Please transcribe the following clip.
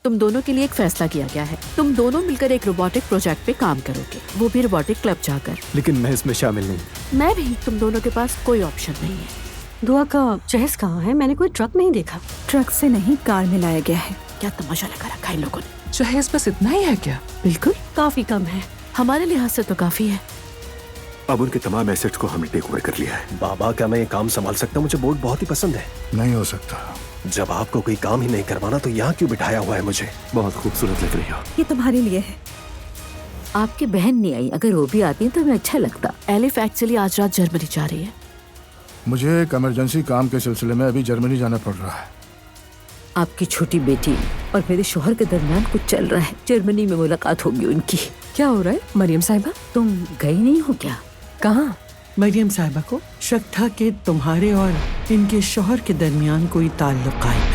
तुम दोनों के लिए एक फैसला किया गया है। तुम दोनों मिलकर एक रोबोटिक प्रोजेक्ट पे काम करोगे, वो भी रोबोटिक क्लब जाकर। लेकिन मैं इसमें शामिल नहीं। मैं भी। तुम दोनों के पास कोई ऑप्शन नहीं है। दुआ का जहेज कहाँ है? मैंने कोई ट्रक नहीं देखा। ट्रक से नहीं, कार में लाया गया है। क्या तमाशा लगा रखा है इन लोगों ने। जहेज बस इतना ही है क्या? बिल्कुल, काफी कम है। हमारे लिहाज से तो काफी है। अब उनके तमाम एसेट्स को हमने टेक ओवर कर लिया है। बाबा, क्या मैं ये काम संभाल सकता हूँ? मुझे बोर्ड बहुत ही पसंद है। नहीं हो सकता। जब आपको कोई काम ही नहीं करवाना तो यहाँ क्यों बिठाया हुआ है मुझे? बहुत खूबसूरत लग रही हो। ये तुम्हारे लिए है। आपकी बहन नहीं आई, अगर वो भी आती तो हमें अच्छा लगता। एलिफ एक्चुअली आज रात जर्मनी जा रही है। मुझे एक इमरजेंसी काम के सिलसिले में अभी जर्मनी जाना पड़ रहा है। आपकी छोटी बेटी और मेरे शोहर के दरमियान कुछ चल रहा है। जर्मनी में मुलाकात होगी उनकी। क्या हो रहा है मरियम साहिबा? तुम गई नहीं हो क्या? कहाँ? मरियम साहिबा को शक था कि तुम्हारे और इनके शौहर के दरमियान कोई ताल्लुक कायम है।